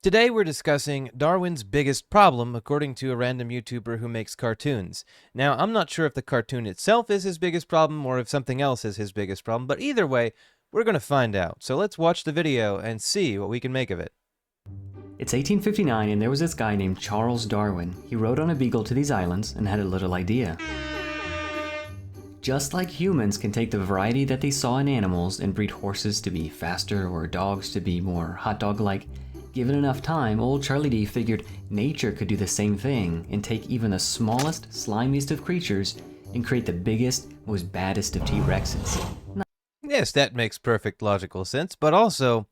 Today we're discussing Darwin's biggest problem, according to a random YouTuber who makes cartoons. Now, I'm not sure if the cartoon itself is his biggest problem or if something else is his biggest problem, but either way, we're going to find out. So let's watch the video and see what we can make of it. It's 1859 and there was this guy named Charles Darwin. He rode on a beagle to these islands and had a little idea. Just like humans can take the variety that they saw in animals and breed horses to be faster or dogs to be more hot dog-like, given enough time, old Charlie D figured nature could do the same thing and take even the smallest, slimiest of creatures and create the biggest, most baddest of T-Rexes. Yes, that makes perfect logical sense, but also,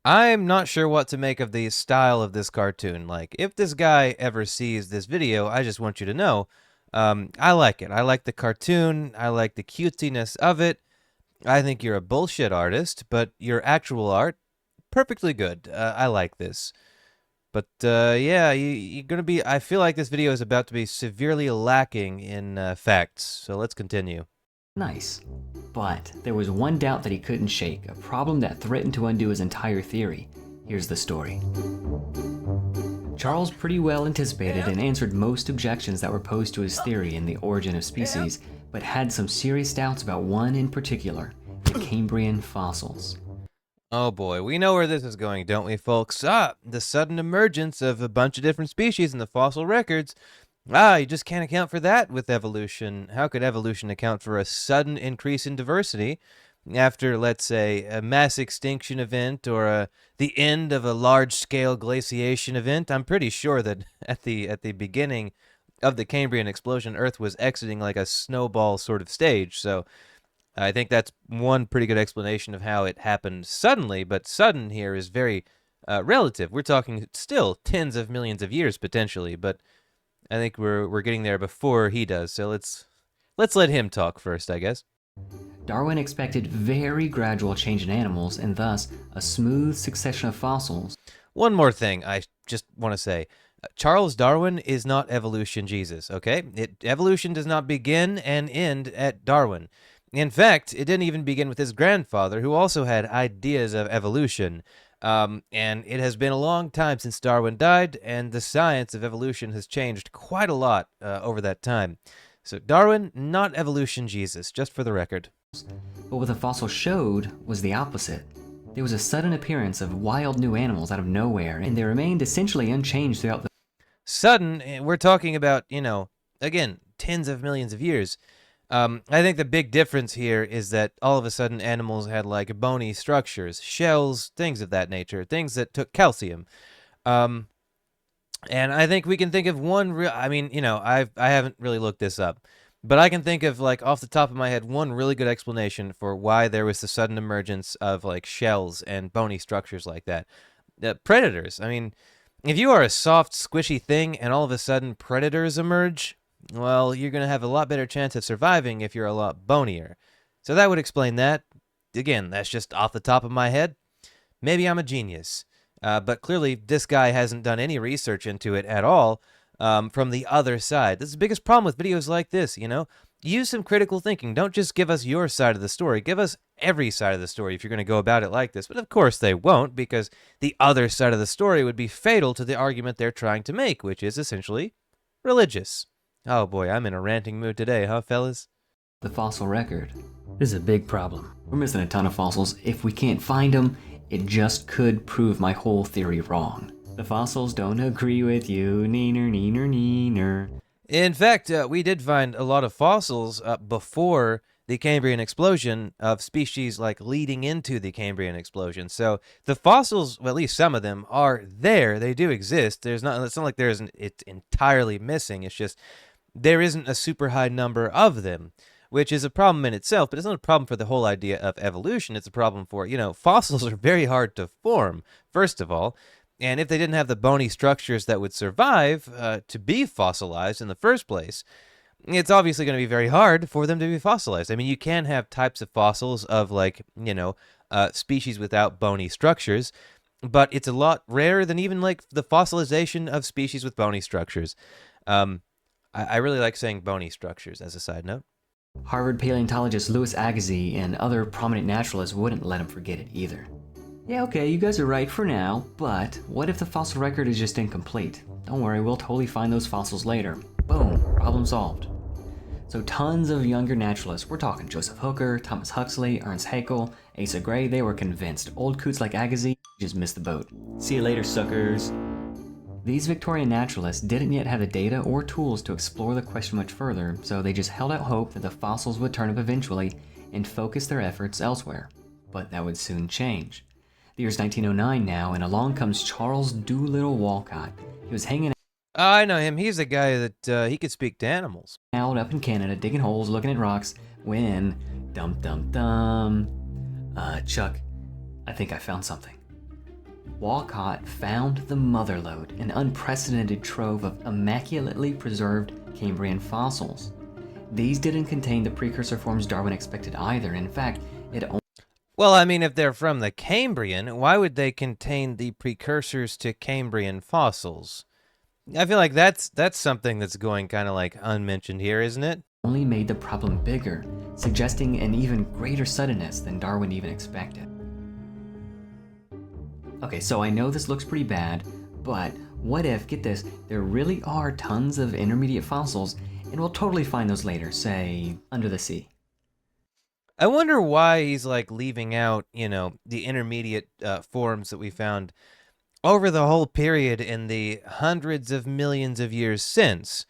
I'm not sure what to make of the style of this cartoon. Like, if this guy ever sees this video, I just want you to know, I like it. I like the cartoon. I like the cutesiness of it. I think you're a bullshit artist, but your actual art, perfectly good. I like this. But, yeah, you're gonna be... I feel like this video is about to be severely lacking in facts, so let's continue. Nice. But there was one doubt that he couldn't shake, a problem that threatened to undo his entire theory. Here's the story. Charles pretty well anticipated and answered most objections that were posed to his theory in the origin of species, but had some serious doubts about one in particular, the Cambrian fossils. Oh boy, we know where this is going, don't we, folks? The sudden emergence of a bunch of different species in the fossil records. You just can't account for that with evolution. How could evolution account for a sudden increase in diversity after, let's say, a mass extinction event or the end of a large-scale glaciation event? I'm pretty sure that at the beginning of the Cambrian explosion, Earth was exiting like a snowball sort of stage, so I think that's one pretty good explanation of how it happened suddenly, but sudden here is very relative. We're talking still tens of millions of years, potentially, but I think we're getting there before he does, so let's let him talk first, I guess. Darwin expected very gradual change in animals and thus a smooth succession of fossils. One more thing I just want to say. Charles Darwin is not evolution Jesus, okay? Evolution does not begin and end at Darwin. In fact, it didn't even begin with his grandfather, who also had ideas of evolution. And it has been a long time since Darwin died, and the science of evolution has changed quite a lot over that time. So Darwin, not evolution Jesus, just for the record. But what the fossil showed was the opposite. There was a sudden appearance of wild new animals out of nowhere, and they remained essentially unchanged throughout the... Sudden, we're talking about, again, tens of millions of years. I think the big difference here is that all of a sudden animals had like bony structures, shells, things of that nature, things that took calcium. And I think we can think of one real, I haven't really looked this up, but I can think of like off the top of my head one really good explanation for why there was the sudden emergence of like shells and bony structures like that. Predators. I mean, if you are a soft, squishy thing and all of a sudden predators emerge, well, you're going to have a lot better chance of surviving if you're a lot bonier. So that would explain that. Again, that's just off the top of my head. Maybe I'm a genius. But clearly, this guy hasn't done any research into it at all from the other side. This is the biggest problem with videos like this, Use some critical thinking. Don't just give us your side of the story. Give us every side of the story if you're going to go about it like this. But of course they won't, because the other side of the story would be fatal to the argument they're trying to make, which is essentially religious. Oh boy, I'm in a ranting mood today, huh, fellas? The fossil record. This is a big problem. We're missing a ton of fossils. If we can't find them, it just could prove my whole theory wrong. The fossils don't agree with you, neener, neener, neener. In fact, we did find a lot of fossils before the Cambrian explosion of species like leading into the Cambrian explosion. So the fossils, well, at least some of them, are there. They do exist. It's not like it's entirely missing. It's just there isn't a super high number of them, which is a problem in itself, but it's not a problem for the whole idea of evolution. It's a problem for, fossils are very hard to form, first of all, and if they didn't have the bony structures that would survive to be fossilized in the first place, it's obviously going to be very hard for them to be fossilized. I mean, you can have types of fossils of, like, species without bony structures, but it's a lot rarer than even, like, the fossilization of species with bony structures. I really like saying bony structures as a side note. Harvard paleontologist Louis Agassiz and other prominent naturalists wouldn't let him forget it either. Yeah, okay, you guys are right for now, but what if the fossil record is just incomplete? Don't worry, we'll totally find those fossils later. Boom, problem solved. So tons of younger naturalists, we're talking Joseph Hooker, Thomas Huxley, Ernst Haeckel, Asa Gray, they were convinced. Old coots like Agassiz just missed the boat. See you later, suckers. These Victorian naturalists didn't yet have the data or tools to explore the question much further, so they just held out hope that the fossils would turn up eventually and focus their efforts elsewhere. But that would soon change. The year's 1909 now, and along comes Charles Doolittle Walcott. He was hanging Oh, I know him. He's a guy that he could speak to animals. out up in Canada, digging holes, looking at rocks, when, dum dum dum, Chuck, I think I found something. Walcott found the motherlode, an unprecedented trove of immaculately preserved Cambrian fossils. These didn't contain the precursor forms Darwin expected either. In fact, it only Well, I mean, if they're from the Cambrian, why would they contain the precursors to Cambrian fossils? I feel like that's something that's going kind of like unmentioned here, isn't it? made the problem bigger, suggesting an even greater suddenness than Darwin even expected. Okay, so I know this looks pretty bad, but what if, get this, there really are tons of intermediate fossils, and we'll totally find those later, say, under the sea. I wonder why he's like leaving out, the intermediate forms that we found over the whole period in the hundreds of millions of years since.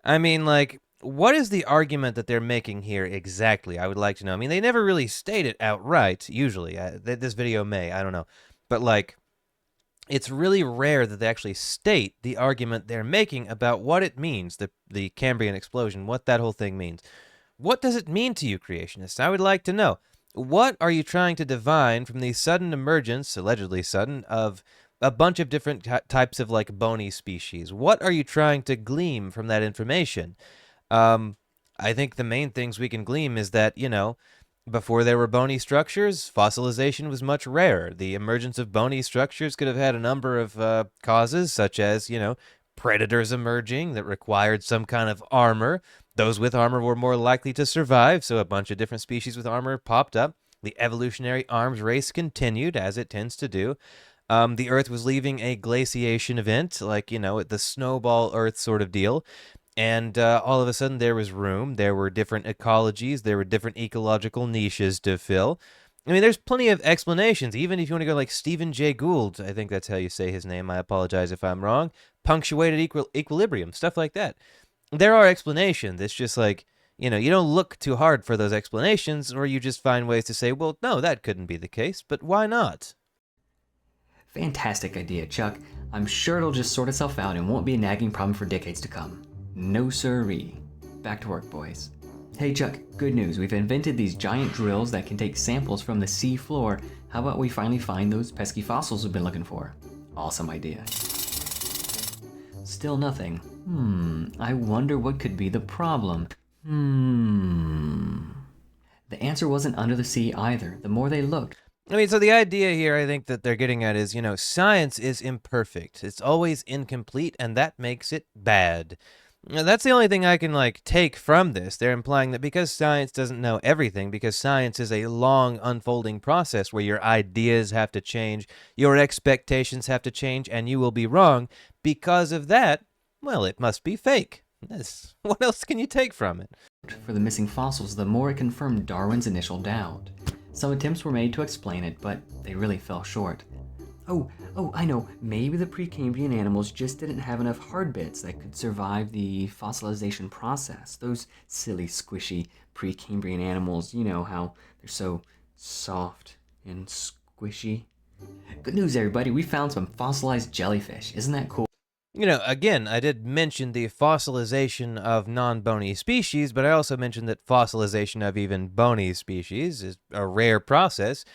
I mean, like, what is the argument that they're making here exactly? I would like to know. I mean, they never really state it outright, usually. This video may, I don't know. But, like, it's really rare that they actually state the argument they're making about what it means, the Cambrian explosion, what that whole thing means. What does it mean to you, creationists? I would like to know. What are you trying to divine from the sudden emergence, allegedly sudden, of a bunch of different types of like bony species? What are you trying to glean from that information? I think the main things we can glean is that, before there were bony structures, fossilization was much rarer. The emergence of bony structures could have had a number of causes, such as, predators emerging that required some kind of armor. Those with armor were more likely to survive, so a bunch of different species with armor popped up. The evolutionary arms race continued, as it tends to do. The Earth was leaving a glaciation event, like, the snowball Earth sort of deal. And all of a sudden, there was room. There were different ecologies. There were different ecological niches to fill. I mean, there's plenty of explanations. Even if you want to go like Stephen Jay Gould, I think that's how you say his name. I apologize if I'm wrong. Punctuated equilibrium, stuff like that. There are explanations. It's just like, you don't look too hard for those explanations, or you just find ways to say, well, no, that couldn't be the case, but why not? Fantastic idea, Chuck. I'm sure it'll just sort itself out and won't be a nagging problem for decades to come. No siree. Back to work, boys. Hey Chuck, good news. We've invented these giant drills that can take samples from the sea floor. How about we finally find those pesky fossils we've been looking for? Awesome idea. Still nothing. I wonder what could be the problem. The answer wasn't under the sea either. The more they looked, I mean, so the idea here, I think that they're getting at is, science is imperfect. It's always incomplete, and that makes it bad. Now, that's the only thing I can, like, take from this. They're implying that because science doesn't know everything, because science is a long, unfolding process where your ideas have to change, your expectations have to change, and you will be wrong. Because of that, well, it must be fake. What else can you take from it? for the missing fossils, the more it confirmed Darwin's initial doubt. Some attempts were made to explain it, but they really fell short. Oh, I know, maybe the Precambrian animals just didn't have enough hard bits that could survive the fossilization process. Those silly, squishy Precambrian animals, you know how they're so soft and squishy. Good news, everybody, we found some fossilized jellyfish. Isn't that cool? Again, I did mention the fossilization of non-bony species, but I also mentioned that fossilization of even bony species is a rare process,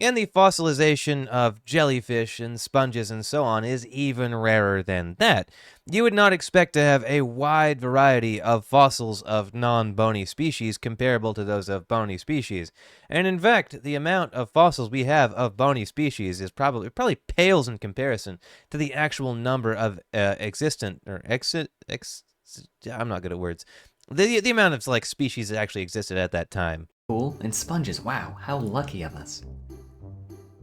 and the fossilization of jellyfish and sponges and so on is even rarer than that. You would not expect to have a wide variety of fossils of non-bony species comparable to those of bony species. And in fact, the amount of fossils we have of bony species is probably pales in comparison to the actual number of I'm not good at words. The amount of like species that actually existed at that time. Cool, and sponges, wow, how lucky of us.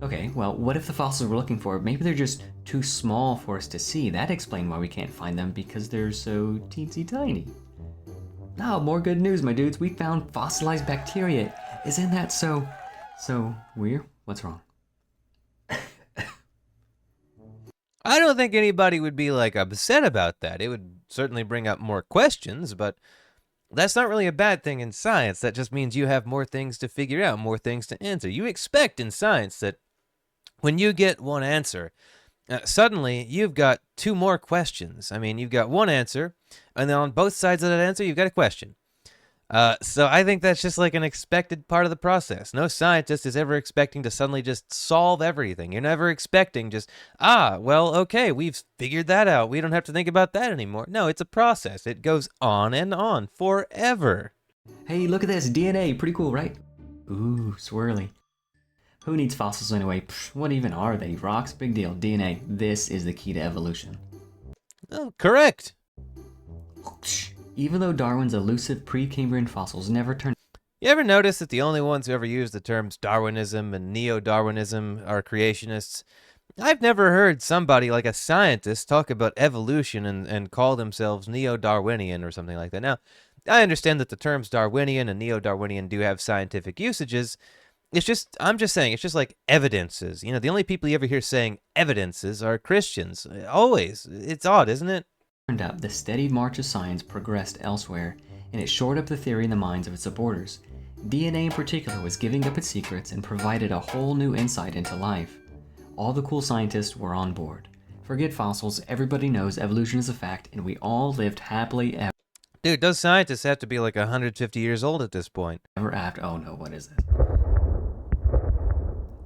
Okay, well, what if the fossils we're looking for, maybe they're just too small for us to see? That'd explain why we can't find them, because they're so teensy tiny. Oh, more good news, my dudes. We found fossilized bacteria. Isn't that so weird? What's wrong? I don't think anybody would be like upset about that. It would certainly bring up more questions, but that's not really a bad thing in science. That just means you have more things to figure out, more things to answer. You expect in science that when you get one answer, suddenly you've got two more questions. I mean, you've got one answer, and then on both sides of that answer, you've got a question. So I think that's just like an expected part of the process. No scientist is ever expecting to suddenly just solve everything. You're never expecting just, well, okay, we've figured that out. We don't have to think about that anymore. No, it's a process. It goes on and on forever. Hey, look at this, DNA. Pretty cool, right? Ooh, swirly. Who needs fossils anyway? Pfft, what even are they? Rocks? Big deal. DNA. This is the key to evolution. Oh, correct. Even though Darwin's elusive pre-Cambrian fossils never turned... You ever notice that the only ones who ever use the terms Darwinism and neo-Darwinism are creationists? I've never heard somebody like a scientist talk about evolution and call themselves neo-Darwinian or something like that. Now, I understand that the terms Darwinian and neo-Darwinian do have scientific usages. I'm just saying, it's just like evidences. You know, the only people you ever hear saying evidences are Christians. Always. It's odd, isn't it? Turned out the steady march of science progressed elsewhere, and it shored up the theory in the minds of its supporters. DNA in particular was giving up its secrets and provided a whole new insight into life. All the cool scientists were on board. Forget fossils, everybody knows evolution is a fact, and we all lived happily ever. Dude, those scientists have to be like 150 years old at this point. Ever after. Oh no, what is this?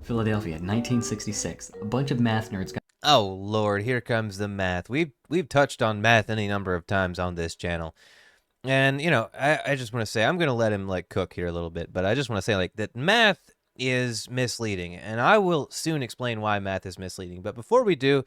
Philadelphia, 1966. A bunch of math nerds got... Oh Lord, here comes the math. We've touched on math any number of times on this channel. And, you know, I just want to say, I'm going to let him, like, cook here a little bit, but I just want to say, like, that math is misleading, and I will soon explain why math is misleading. But before we do,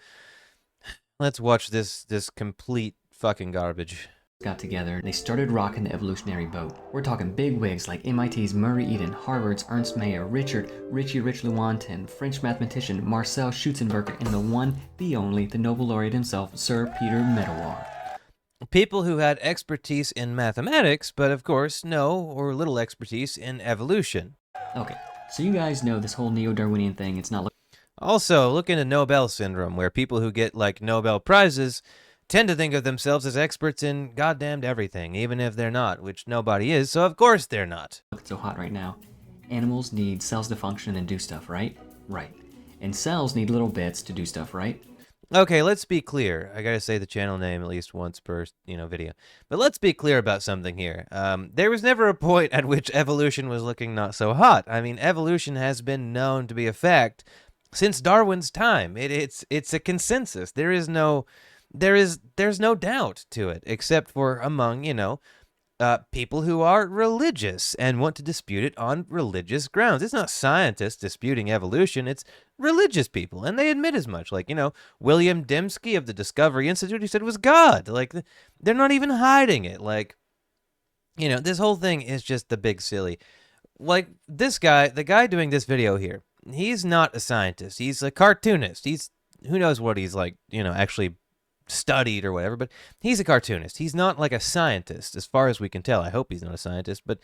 let's watch this complete fucking garbage. Got together, they started rocking the evolutionary boat. We're talking big wigs like MIT's Murray Eden, Harvard's Ernst Mayr, Richie Rich Lewontin, French mathematician Marcel Schutzenberger, and the one, the only, the Nobel laureate himself, Sir Peter Medawar. People who had expertise in mathematics, but of course no or little expertise in evolution. Okay, so you guys know this whole neo-Darwinian thing, it's not... Also, look into Nobel syndrome, where people who get, like, Nobel Prizes tend to think of themselves as experts in goddamned everything, even if they're not, which nobody is, so of course they're not. It's so hot right now. Animals need cells to function and do stuff, right? Right. And cells need little bits to do stuff, right? Okay, let's be clear. I gotta say the channel name at least once per, video. But let's be clear about something here. There was never a point at which evolution was looking not so hot. I mean, evolution has been known to be a fact since Darwin's time. It's a consensus. There's no doubt to it, except for among, people who are religious and want to dispute it on religious grounds. It's not scientists disputing evolution, it's religious people, and they admit as much. Like, William Dembski of the Discovery Institute, he said it was God. Like, they're not even hiding it. Like, this whole thing is just the big silly. Like, this guy, the guy doing this video here, he's not a scientist. He's a cartoonist. Who knows what he's like, actually studied or whatever, but he's a cartoonist. He's not like a scientist, as far as we can tell. I hope he's not a scientist, but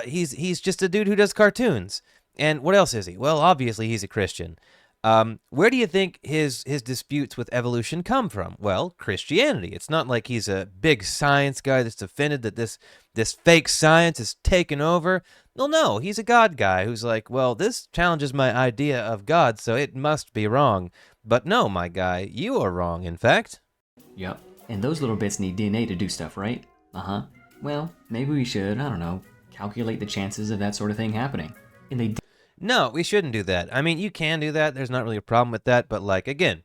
he's just a dude who does cartoons. And what else is he? Well, obviously he's a Christian. Where do you think his disputes with evolution come from? Well, Christianity. It's not like he's a big science guy that's offended that this fake science is taken over. Well, no, he's a God guy who's like, well, this challenges my idea of God, so it must be wrong. But no, my guy, you are wrong, in fact. Yep. And those little bits need DNA to do stuff, right? Uh-huh. Well, maybe we should, I don't know, calculate the chances of that sort of thing happening. And they No, we shouldn't do that. I mean, you can do that. There's not really a problem with that. But, like, again,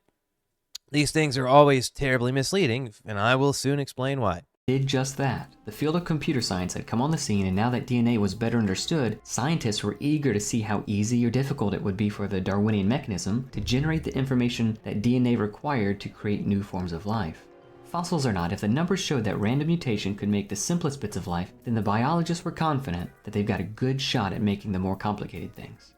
these things are always terribly misleading, and I will soon explain why. Did just that. The field of computer science had come on the scene, and now that DNA was better understood, scientists were eager to see how easy or difficult it would be for the Darwinian mechanism to generate the information that DNA required to create new forms of life. Fossils or not, if the numbers showed that random mutation could make the simplest bits of life, then the biologists were confident that they've got a good shot at making the more complicated things.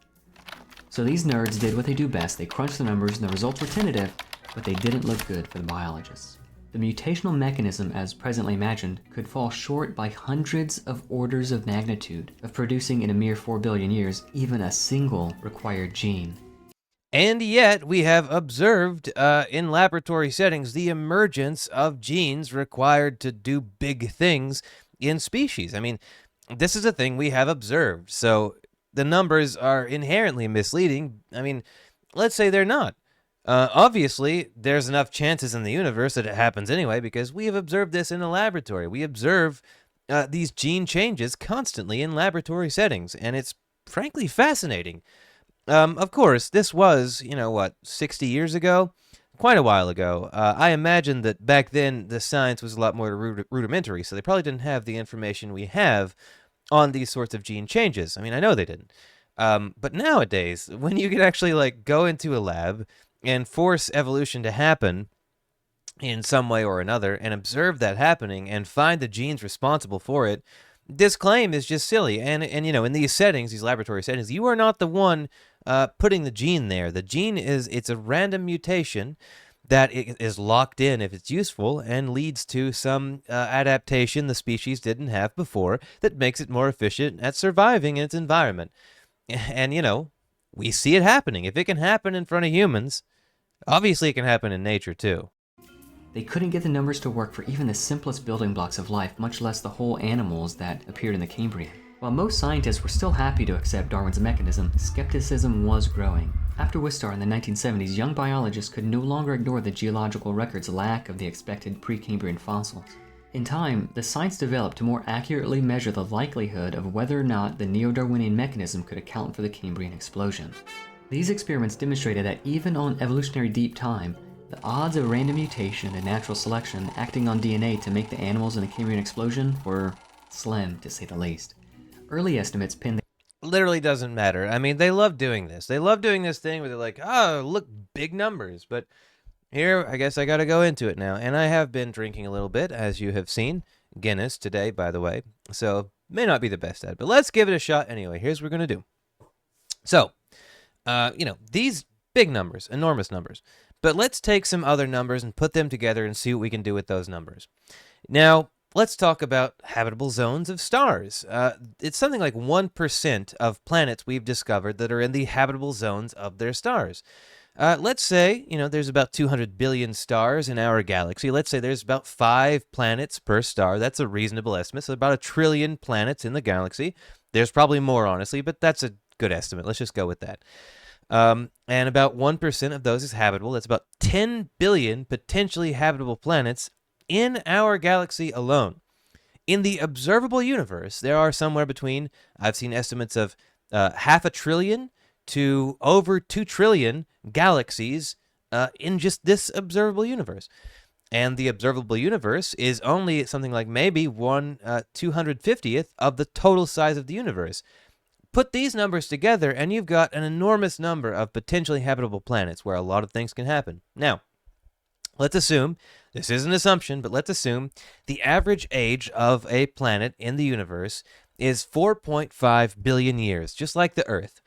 So these nerds did what they do best. They crunched the numbers and the results were tentative, but they didn't look good for the biologists. The mutational mechanism, as presently imagined, could fall short by hundreds of orders of magnitude of producing in a mere 4 billion years even a single required gene. And yet, we have observed in laboratory settings the emergence of genes required to do big things in species. I mean, this is a thing we have observed. So the numbers are inherently misleading. I mean, let's say they're not. Obviously, there's enough chances in the universe that it happens anyway because we have observed this in a laboratory. We observe these gene changes constantly in laboratory settings, and it's frankly fascinating. Of course, this was, 60 years ago? Quite a while ago. I imagine that back then the science was a lot more rudimentary, so they probably didn't have the information we have on these sorts of gene changes. I mean, I know they didn't. But nowadays, when you can actually go into a lab and force evolution to happen in some way or another and observe that happening and find the genes responsible for it, this claim is just silly. And in these settings, these laboratory settings, you are not the one putting the gene there. The gene it's a random mutation that is locked in if it's useful and leads to some adaptation the species didn't have before that makes it more efficient at surviving in its environment. And, we see it happening. If it can happen in front of humans, obviously it can happen in nature too. They couldn't get the numbers to work for even the simplest building blocks of life, much less the whole animals that appeared in the Cambrian. While most scientists were still happy to accept Darwin's mechanism, skepticism was growing. After Wistar in the 1970s, young biologists could no longer ignore the geological record's lack of the expected pre-Cambrian fossils. In time, the science developed to more accurately measure the likelihood of whether or not the neo-Darwinian mechanism could account for the Cambrian explosion. These experiments demonstrated that even on evolutionary deep time, the odds of random mutation and natural selection acting on DNA to make the animals in the Cambrian explosion were slim, to say the least. Early estimates pinned the Literally doesn't matter. I mean, they love doing this. They love doing this thing where they're like, oh, look, big numbers. But here, I guess I got to go into it now. And I have been drinking a little bit, as you have seen. Guinness today, by the way. So, may not be the best at it. But let's give it a shot anyway. Here's what we're going to do. So, these big numbers, enormous numbers. But let's take some other numbers and put them together and see what we can do with those numbers. Now, let's talk about habitable zones of stars. It's something like 1% of planets we've discovered that are in the habitable zones of their stars. Let's say, there's about 200 billion stars in our galaxy. Let's say there's about 5 planets per star. That's a reasonable estimate. So about 1 trillion planets in the galaxy. There's probably more, honestly, but that's a good estimate. Let's just go with that. And about 1% of those is habitable. That's about 10 billion potentially habitable planets in our galaxy alone. In the observable universe, there are somewhere between, I've seen estimates of 500 billion to over 2 trillion galaxies in just this observable universe. And the observable universe is only something like maybe 1/250th of the total size of the universe. Put these numbers together, and you've got an enormous number of potentially habitable planets where a lot of things can happen. Now, let's assume, this is an assumption, but let's assume the average age of a planet in the universe is 4.5 billion years, just like the Earth.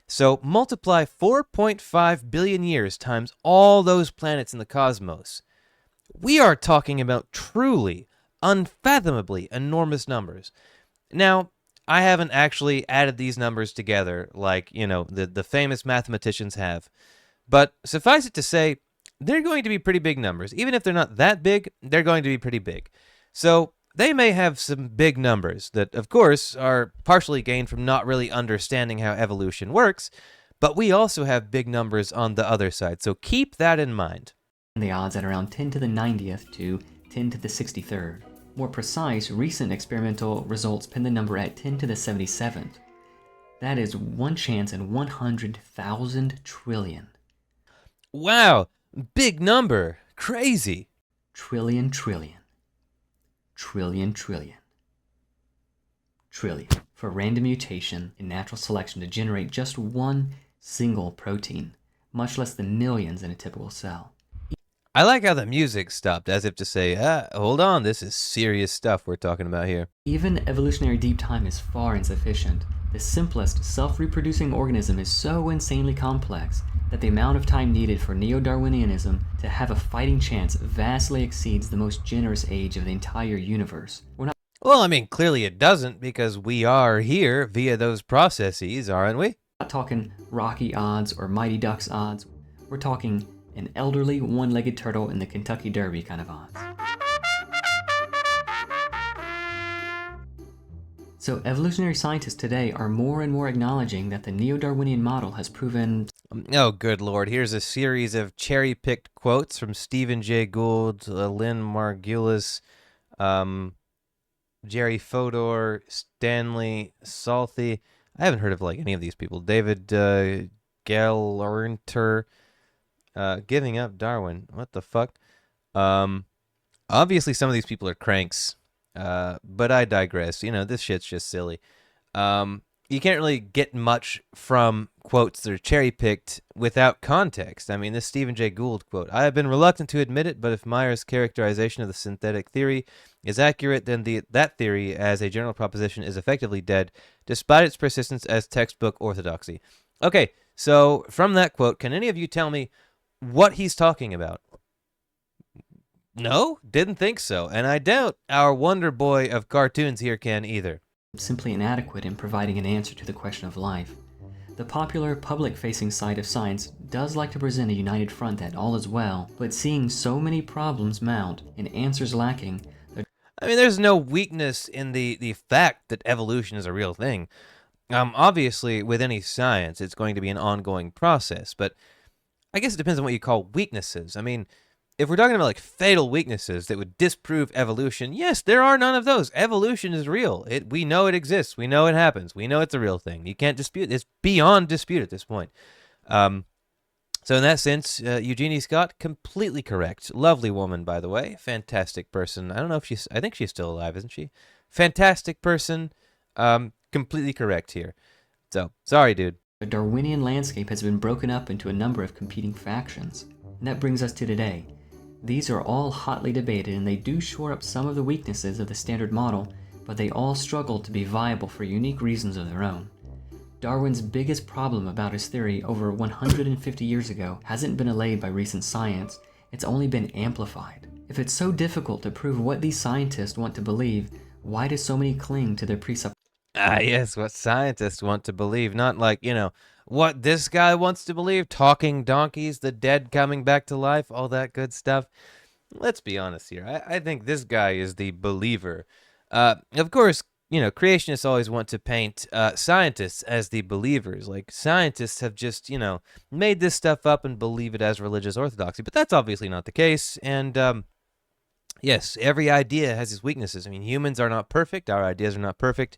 So multiply 4.5 billion years times all those planets in the cosmos. We are talking about truly, unfathomably enormous numbers. Now, I haven't actually added these numbers together like, the famous mathematicians have. But suffice it to say, they're going to be pretty big numbers. Even if they're not that big, they're going to be pretty big. So they may have some big numbers that, of course, are partially gained from not really understanding how evolution works, but we also have big numbers on the other side. So keep that in mind. the odds at around 10 to the 90th to 10 to the 63rd. More precise, recent experimental results pin the number at 10 to the 77th. That is 1 chance in 100,000 trillion. Wow, big number. Crazy. Trillion, trillion. Trillion, trillion. Trillion. For random mutation in natural selection to generate just one single protein, much less than millions in a typical cell. I like how the music stopped, as if to say, hold on, this is serious stuff we're talking about here. Even evolutionary deep time is far insufficient. The simplest, self-reproducing organism is so insanely complex that the amount of time needed for neo-Darwinianism to have a fighting chance vastly exceeds the most generous age of the entire universe. We're Well, I mean, clearly it doesn't because we are here via those processes, aren't we? not talking Rocky odds or Mighty Ducks odds. We're talking an elderly one-legged turtle in the Kentucky Derby kind of odds. So evolutionary scientists today are more and more acknowledging that the neo-Darwinian model has proven. Oh, good lord. Here's a series of cherry-picked quotes from Stephen Jay Gould, Lynn Margulis, Jerry Fodor, Stanley Salthy. I haven't heard of like any of these people. David Gellernter, giving up Darwin. What the fuck? Obviously some of these people are cranks. But I digress. You know, this shit's just silly. You can't really get much from quotes that are cherry picked without context. I mean, this Stephen Jay Gould quote: "I have been reluctant to admit it, but if Meyer's characterization of the synthetic theory is accurate, then that theory as a general proposition is effectively dead, despite its persistence as textbook orthodoxy." Okay, so from that quote, can any of you tell me what he's talking about? No, didn't think so, and I doubt our Wonder Boy of cartoons here can either. Simply inadequate in providing an answer to the question of life. The popular public-facing side of science does like to present a united front that all is well, but seeing so many problems mount and answers lacking. I mean, there's no weakness in the fact that evolution is a real thing. Obviously, with any science, it's going to be an ongoing process, but I guess it depends on what you call weaknesses. I mean, if we're talking about like fatal weaknesses that would disprove evolution, yes, there are none of those. Evolution is real. We know it exists. We know it happens. We know it's a real thing. You can't dispute it. It's beyond dispute at this point. So in that sense, Eugenie Scott, completely correct. Lovely woman, by the way. Fantastic person. I don't know if I think she's still alive, isn't she? Fantastic person. Completely correct here. So, sorry, dude. The Darwinian landscape has been broken up into a number of competing factions. And that brings us to today. These are all hotly debated, and they do shore up some of the weaknesses of the standard model, but they all struggle to be viable for unique reasons of their own. Darwin's biggest problem about his theory over 150 years ago hasn't been allayed by recent science, it's only been amplified. If it's so difficult to prove what these scientists want to believe, why do so many cling to their presuppositions? Ah, yes, what scientists want to believe, not like, what this guy wants to believe, talking donkeys, the dead coming back to life, all that good stuff. Let's be honest here. I think this guy is the believer. Of course, creationists always want to paint scientists as the believers. Like, scientists have just, made this stuff up and believe it as religious orthodoxy. But that's obviously not the case. And, yes, every idea has its weaknesses. I mean, humans are not perfect. Our ideas are not perfect.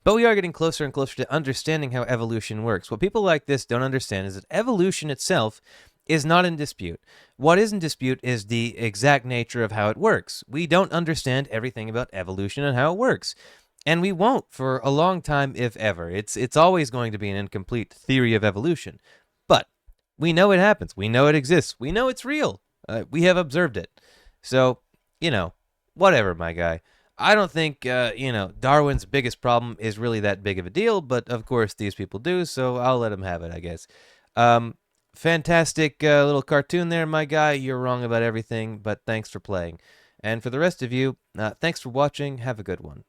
But we are getting closer and closer to understanding how evolution works. What people like this don't understand is that evolution itself is not in dispute. What is in dispute is the exact nature of how it works. We don't understand everything about evolution and how it works. And we won't for a long time, if ever. It's always going to be an incomplete theory of evolution. But we know it happens. We know it exists. We know it's real. We have observed it. So, whatever, my guy. I don't think, Darwin's biggest problem is really that big of a deal, but of course these people do, so I'll let them have it, I guess. Fantastic little cartoon there, my guy. You're wrong about everything, but thanks for playing. And for the rest of you, thanks for watching. Have a good one.